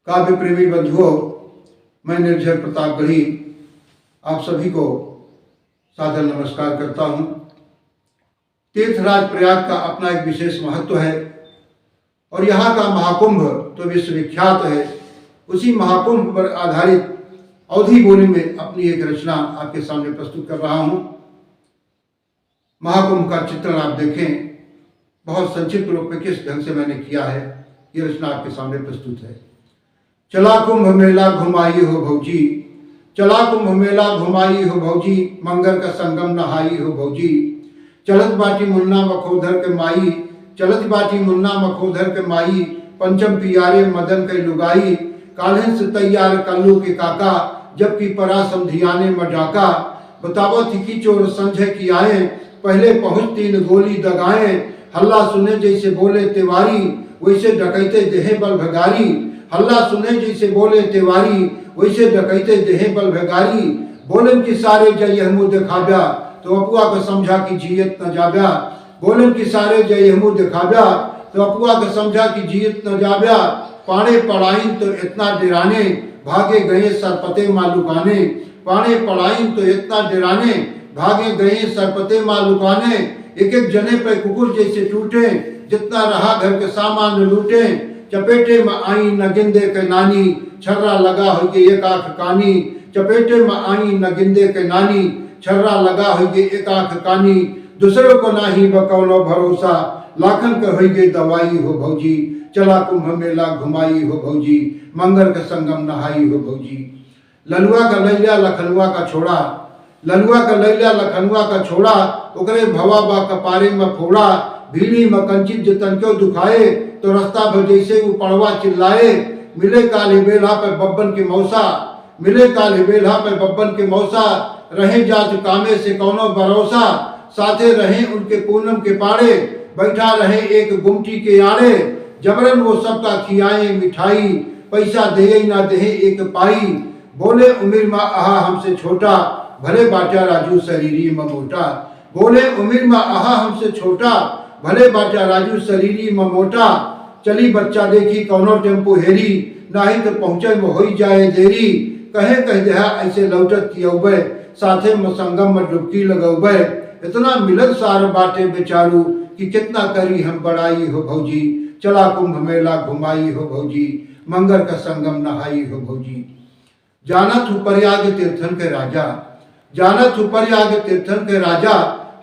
काव्य प्रेमी बंधुओं, मैं निर्जर प्रतापगढ़ी आप सभी को सादर नमस्कार करता हूँ। तीर्थराज प्रयाग का अपना एक विशेष महत्व है और यहाँ का महाकुंभ तो विश्वविख्यात है। उसी महाकुंभ पर आधारित अवधी बोली में अपनी एक रचना आपके सामने प्रस्तुत कर रहा हूँ। महाकुंभ का चित्रण आप देखें, बहुत संक्षिप्त रूप में किस ढंग से मैंने किया है, ये रचना आपके सामने प्रस्तुत है। चला कुंभ मेला घुमाई हो भौजी, चला कुंभ मेला घुमाई हो भौजी, मंगर का संगम नहाई हो भौजी। चलत बाटी मुन्ना मखोधर के माई, चलत बाटी मुन्ना मखोधर के माई, पंचम पियारे मदन के लुगाई। काल्हन से तैयार कल्लू के काका, जबकि परा समधियाने मजाका। बतावो थिकी चोर संझे की आए, पहले पहुँच तीन गोली दगाए। हल्ला सुने जैसे बोले तिवारी, वैसे डकैते देहे बल भगारी। हल्ला सुने जैसे बोले तिवारी, वैसे डकैते देहे बल भगारी। बोलन की सारे जय मुँह दिखाव्या, तो अपुआ को समझा कि जियत न जाव्या। बोलन की सारे जय मुँह दिखाव्या, तो अपुआ को समझा कि जियत न जाव्या। पाने पढ़ाइन तो इतना डराने, भागे गए सरपते मालुकाने। पाने पढ़ाइन तो इतना डराने, भागे गए सरपते मालुकाने। एक एक जने पे कुकुर जैसे टूटे, जितना रहा घर के सामान लूटे। चपेटे में आई न गिंदे के नानी, छर्रा लगा होगे एक आंख कानी। चपेटे में आई न गिंदे के नानी, छर्रा लगा होगे एक आंख कानी। दूसरों को नाही बकौनो भरोसा, लाखन के होगे दवाई हो भौजी। चला कुंभ मेला घुमाई हो भौजी, मंगर के संगम नहाई हो भौजी। ललुआ का लैला लखनुआ का छोड़ा, ललुआ का लैला लखनुआ का छोड़ा। ओकरे भवा बा कपारे में फोड़ा, भीड़ी में कंचित जतन क्यों दुखाए। तो रास्ता भर जैसे वो पड़वा चिल्लाए। मिले काली बेला पे बब्बन के मौसा, मिले काली बेला पे बब्बन के मौसा। रहे जात कामे से कौनो भरोसा, साथे रहे उनके पूनम के पाड़े। बैठा रहे एक गुमटी के आड़े, जबरन वो सबका खियाए मिठाई। पैसा दे ना दे एक पाई, बोले उमिर में आहा हमसे छोटा, भले बाटा राजू शरीरी में मोटा। बोले उमिर में आहा हमसे छोटा, भले बाटा राजू शरीरी में मोटा। चली बच्चा देखी कौनो टेम्पो हेरी, नाही तो पहुँचे में हो जाए देरी। कहे कह दे ऐसे लौटत कियौबे, साथे में संगम में डुबकी लगौबे। इतना मिलत सार बाटे बेचारू, कि कितना करी हम बड़ाई हो भौजी। चला कुंभ मेला घुमाई हो भौजी, मंगर का संगम नहाई हो भौजी। जानत हूँ प्रयाग तीर्थन के राजा, जानत हूँ प्रयाग तीर्थन के राजा।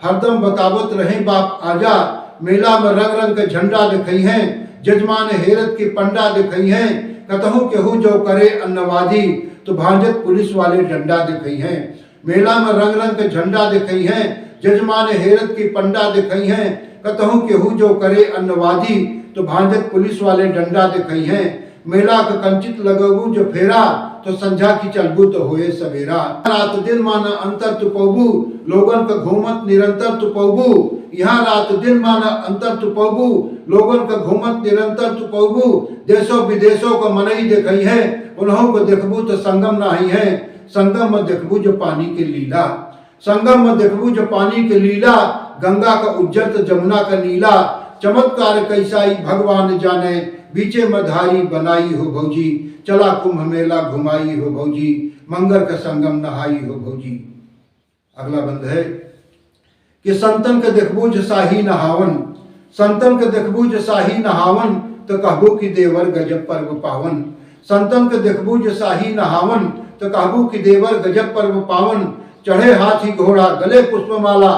हरदम बतावत रहे बाप आजा, मेला में रंग रंग के झंडा दिखाई हैं, जजमान हेरत की पंडा दिखाई हैं। कतहु केहू जो करे अन्नवादी, तो भांजत पुलिस वाले डंडा दिखाई हैं। मेला में रंग रंग के झंडा दिखाई हैं, जजमान हेरत की पंडा दिखाई हैं। कतहु केहू जो करे अन्नवादी, तो भांजत पुलिस वाले डंडा दिखाई हैं। मेला का कंचित लगबू जो फेरा, तो संझा की चलबू तो होए सवेरा। रात दिन माना अंतर तु पौबू, लोगन का घूमत निरंतर तु पौबू। यहाँ रात दिन माना अंतर तु पौबू, लोगन का घूमत निरंतर तु पौबू। देशों विदेशों को मनई दिखाई है, उन्हों को देखबू तो संगम नहीं है। संगम में देखबू जो पानी के लीला, संगम में देखबू जो पानी के लीला। गंगा का उज्जत जमुना का नीला, चमत्कार कैसाई भगवान जाने। बीचे मधारी बनाई हो भौजी, चला कुंभ मेला घुमाई हो भौजी, मंगर का संगम नहाई हो भौजी। अगला बंद है कि संतन के देखबूझ शाही नहावन, संतन के देखबूझ शाही नहावन। तो कहबू की देवर गजब पर्व पावन, संतन के देखबूझ शाही नहावन। तो कहबू की देवर गजब पर्व पावन। चढ़े हाथी घोड़ा गले पुष्पमाला,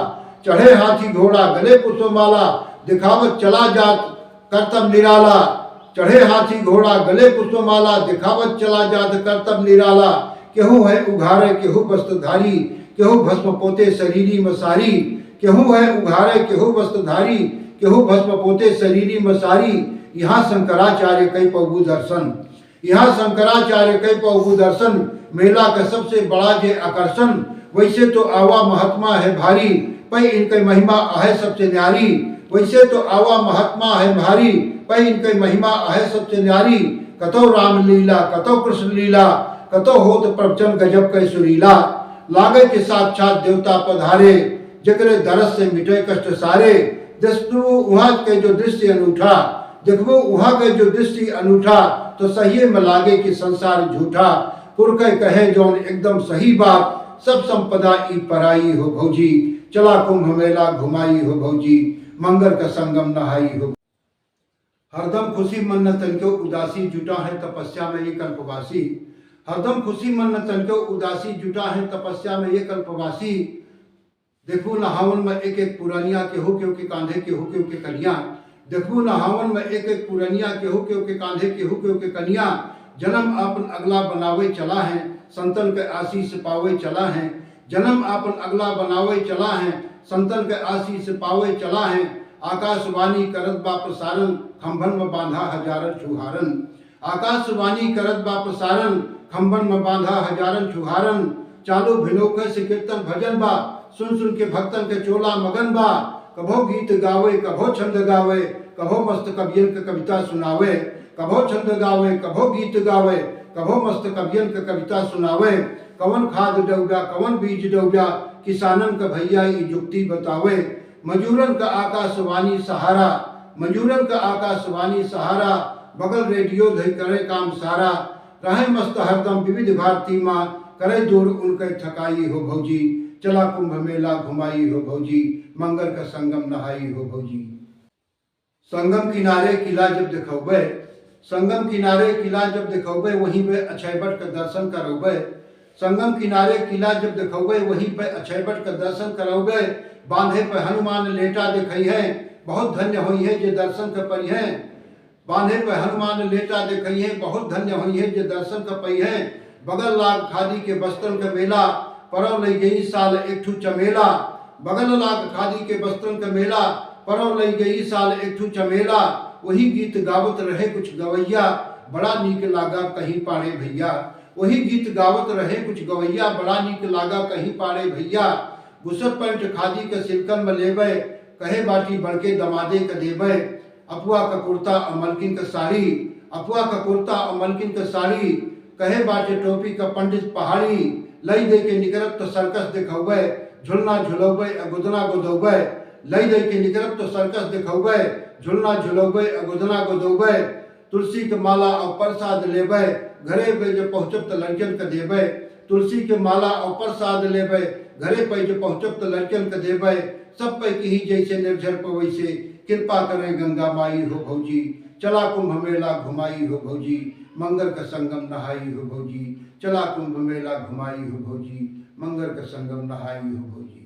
चढ़े हाथी घोड़ा गले पुष्पमाला। दिखावत चला जात कर्तव्य निराला, चढ़े हाथी घोड़ा गले पुष्पमाला। दिखावत चला जात कर्तव्य निराला। केहू है उघारे केहू वस्त्रधारी, केहू भस्म पोते शरीरी मसारी। केहू है उघारे केहू वस्त्रधारी, केहू भस्म पोते शरीरी मसारी। यहाँ शंकराचार्य कई पौगु दर्शन, यहाँ शंकराचार्य कई पौगु दर्शन। मेला का सबसे बड़ा जे आकर्षण, वैसे तो आवा महात्मा है भारी, पै इनकी महिमा आहे सबसे न्यारी। वैसे तो आवा महात्मा है भारी, पै इनकी महिमा आहे सबसे न्यारी। कतो राम लीला कतो कृष्ण लीला, कतो होत प्रवचन गजब कै सुरीला। लागे के साक्षात देवता पधारे, जकरे दरस से मिटे कष्ट सारे। दस्तु वहाँ के जो दृश्य अनूठा, देखबो वहाँ के जो दृष्टि अनूठा, तो सही में लागे कि संसार झूठा। कुरके कहे जौन एकदम सही बात, सब संपदा ई पराई हो भौजी। चला कुंभ मेला घुमाई हो भौजी, मंगर का संगम नहाई हो। हरदम खुशी मन न तनिको उदासी, जुटा है तपस्या में ये कल्पवासी। हरदम खुशी मन न तनिको उदासी, जुटा है तपस्या में ये कल्पवासी। देखू नहावन में एक एक पुरानिया, केहू केहू के कांधे, केहू केहू के कलिया। देखू नहावन में एक एक पुरानिया, केहू केहू के कांधे, केहू केहू के कनिया। जन्म आपन अगला बनावे चला है, संतन के आशीष पावे चला है। जन्म आपन अगला बनावे चला है, संतन के आशीष पावे चला है। आकाशवाणी करत बा प्रसारण, खंभन में बांधा हजारन छुहारन। आकाशवाणी करत बा प्रसारण, खंभन में बांधा हजारन छुहारन। चालू भिनोखे से कीर्तन भजन बा, सुन सुन के भक्तन के चोला मगन बा। कभो गीत गावे, कभो छंद गावे, कभो मस्त कवियन के कविता सुनावे। कभो छंद गावे, कभो गीत गावे, कभो मस्त कवियन के कविता सुनावे। कवन खाद डौगा, कवन बीज डौगा, किसानन का भैया ई जुक्ति बतावे। मजूरन का आकाशवाणी सहारा, मजूरन का आकाशवाणी सहारा। बगल रेडियो धई करे काम सारा, रहे मस्त हरदम विविध भारती माँ। करे दूर उनके थकाई हो भौजी, चला कुंभ मेला घुमाई हो भौजी, मंगर का संगम नहाई हो भौजी। संगम किनारे किला जब देखौबे, संगम किनारे किला जब देखौबे, वहीं पे अक्षयवट का दर्शन करौबे। संगम किनारे किला जब देखौबे, वहीं पे अक्षयवट का दर्शन करौबे। बांधे पे हनुमान लेटा देखई है, बहुत धन्य हुई है जे दर्शन कर पई है। बांधे पे हनुमान लेटा देखई है, बहुत धन्य हुई है जे दर्शन कर पई है। बगल लाग खादी के बस्तन का मेला, परव लई गई साल एक ठू चमेला। बगल लाग खादी के बस्तन का मेला, परव लई गई साल एक ठू चमेला। वही गीत गावत रहे कुछ गवैया, बड़ा नीक लागा कहीं पाड़े भैया। वही गीत गावत रहे कुछ गवैया, बड़ा नीक लागा कहीं पाड़े भैया। गुसर पैंट खादी के सिलकन में लेबे, कहे बाटी बड़के दमादे का देबे। अपुआ का कुर्ता और मलकिन का साड़ी, अपुआ का कुर्ता और मलकिन का साड़ी। कहे बाटे टोपी का पंडित पहाड़ी, लई दे के निकरत तो सर्कस दिखौबे। झुलना झुलौबे अगुदना गोदौबे, लई दे के निकरत तो सर्कस दिखौबे। झुलना झुलौबे अगुदना गोदौबे। तुलसी के माला और प्रसाद लेबे, घरे पे जो पहुँचब तो लड़कन का देबे। तुलसी के माला और प्रसाद लेबे, घरे पे जो पहुँचब तो लड़कन का देबे। सब पे कही जैसे निर्झर पवैसे, कृपा करे गंगा माई हो भौजी। चला कुंभ मेला घुमाई हो भौजी, मंगर का संगम नहाई हो भौजी। चला कुंभ मेला घुमाई हो भौजी, मंगर का संगम नहाई हो भौजी।